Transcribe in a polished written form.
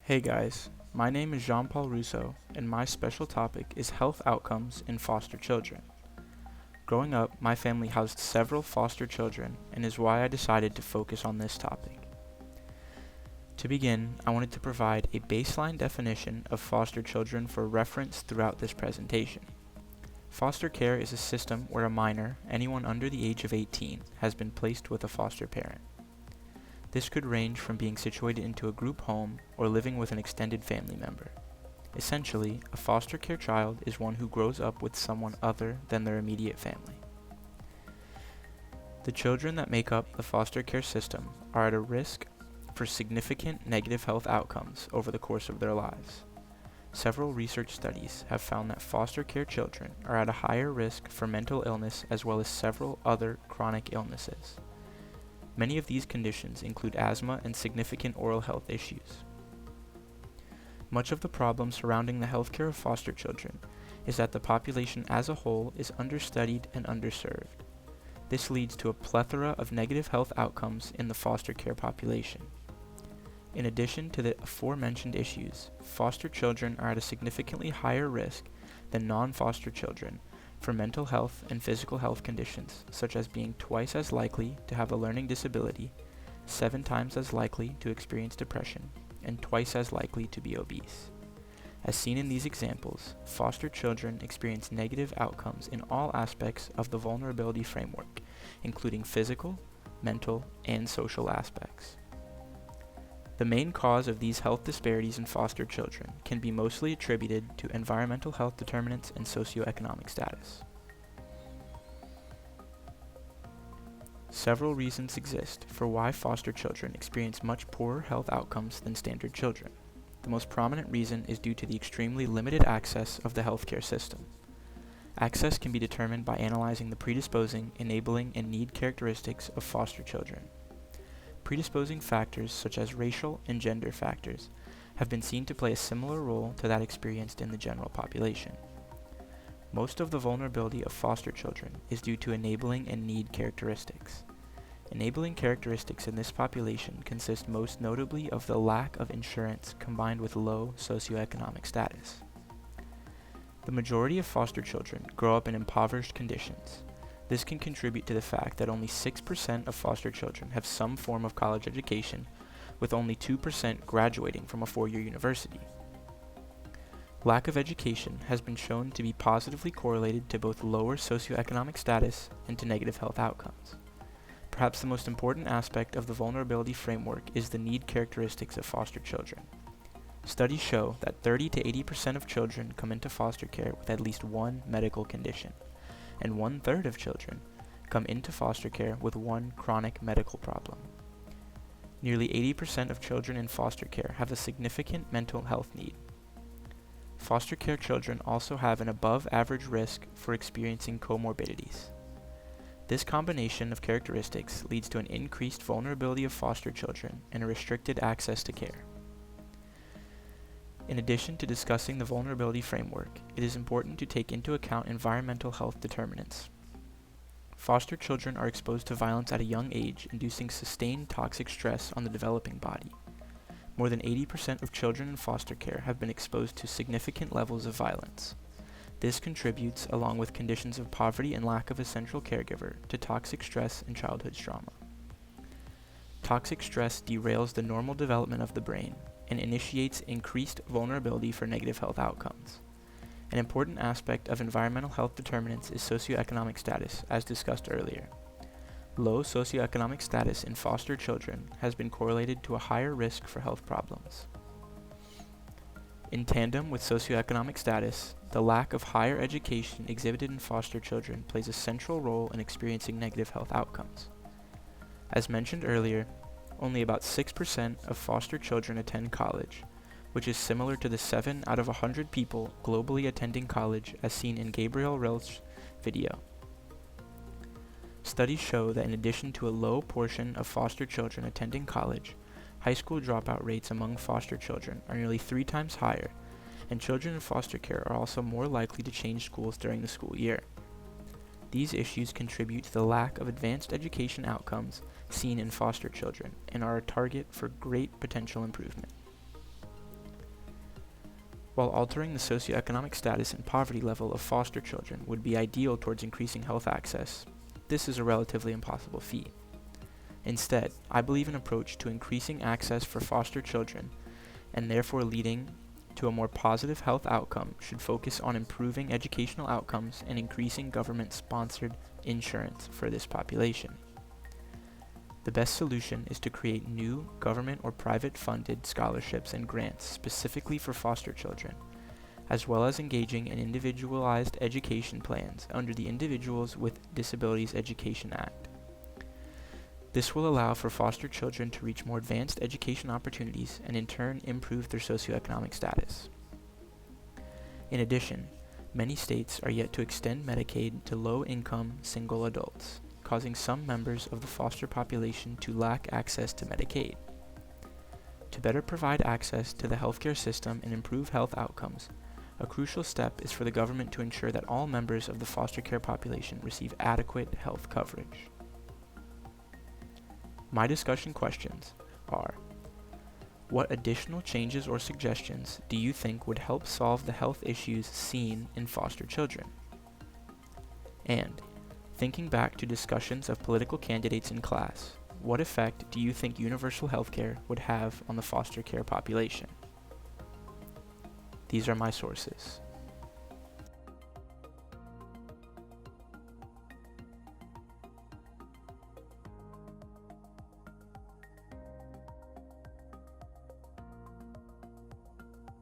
Hey guys, my name is Jean-Paul Rousseau, and my special topic is health outcomes in foster children. Growing up, my family housed several foster children, and is why I decided to focus on this topic. To begin, I wanted to provide a baseline definition of foster children for reference throughout this presentation. Foster care is a system where a minor, anyone under the age of 18, has been placed with a foster parent. This could range from being situated into a group home or living with an extended family member. Essentially, a foster care child is one who grows up with someone other than their immediate family. The children that make up the foster care system are at a risk for significant negative health outcomes over the course of their lives. Several research studies have found that foster care children are at a higher risk for mental illness as well as several other chronic illnesses. Many of these conditions include asthma and significant oral health issues. Much of the problem surrounding the healthcare of foster children is that the population as a whole is understudied and underserved. This leads to a plethora of negative health outcomes in the foster care population. In addition to the aforementioned issues, foster children are at a significantly higher risk than non-foster children for mental health and physical health conditions, such as being twice as likely to have a learning disability, 7 times as likely to experience depression, and twice as likely to be obese. As seen in these examples, foster children experience negative outcomes in all aspects of the vulnerability framework, including physical, mental, and social aspects. The main cause of these health disparities in foster children can be mostly attributed to environmental health determinants and socioeconomic status. Several reasons exist for why foster children experience much poorer health outcomes than standard children. The most prominent reason is due to the extremely limited access of the healthcare system. Access can be determined by analyzing the predisposing, enabling, and need characteristics of foster children. Predisposing factors such as racial and gender factors have been seen to play a similar role to that experienced in the general population. Most of the vulnerability of foster children is due to enabling and need characteristics. Enabling characteristics in this population consist most notably of the lack of insurance combined with low socioeconomic status. The majority of foster children grow up in impoverished conditions. This can contribute to the fact that only 6% of foster children have some form of college education, with only 2% graduating from a 4-year university. Lack of education has been shown to be positively correlated to both lower socioeconomic status and to negative health outcomes. Perhaps the most important aspect of the vulnerability framework is the need characteristics of foster children. Studies show that 30 to 80% of children come into foster care with at least one medical condition, and 1/3 of children come into foster care with one chronic medical problem. Nearly 80% of children in foster care have a significant mental health need. Foster care children also have an above-average risk for experiencing comorbidities. This combination of characteristics leads to an increased vulnerability of foster children and a restricted access to care. In addition to discussing the vulnerability framework, it is important to take into account environmental health determinants. Foster children are exposed to violence at a young age, inducing sustained toxic stress on the developing body. More than 80% of children in foster care have been exposed to significant levels of violence. This contributes, along with conditions of poverty and lack of a central caregiver, to toxic stress and childhood trauma. Toxic stress derails the normal development of the brain and initiates increased vulnerability for negative health outcomes. An important aspect of environmental health determinants is socioeconomic status, as discussed earlier. Low socioeconomic status in foster children has been correlated to a higher risk for health problems. In tandem with socioeconomic status, the lack of higher education exhibited in foster children plays a central role in experiencing negative health outcomes. As mentioned earlier, only about 6% of foster children attend college, which is similar to the 7 out of 100 people globally attending college as seen in Gabriel Rel's video. Studies show that in addition to a low portion of foster children attending college, high school dropout rates among foster children are nearly 3 times higher, and children in foster care are also more likely to change schools during the school year. These issues contribute to the lack of advanced education outcomes seen in foster children and are a target for great potential improvement. While altering the socioeconomic status and poverty level of foster children would be ideal towards increasing health access, this is a relatively impossible feat. Instead, I believe an approach to increasing access for foster children, and therefore leading to a more positive health outcome, should focus on improving educational outcomes and increasing government-sponsored insurance for this population. The best solution is to create new government or private-funded scholarships and grants specifically for foster children, as well as engaging in individualized education plans under the Individuals with Disabilities Education Act. This will allow for foster children to reach more advanced education opportunities and in turn improve their socioeconomic status. In addition, many states are yet to extend Medicaid to low-income single adults, causing some members of the foster population to lack access to Medicaid. To better provide access to the healthcare system and improve health outcomes, a crucial step is for the government to ensure that all members of the foster care population receive adequate health coverage. My discussion questions are: what additional changes or suggestions do you think would help solve the health issues seen in foster children? And, thinking back to discussions of political candidates in class, what effect do you think universal healthcare would have on the foster care population? These are my sources.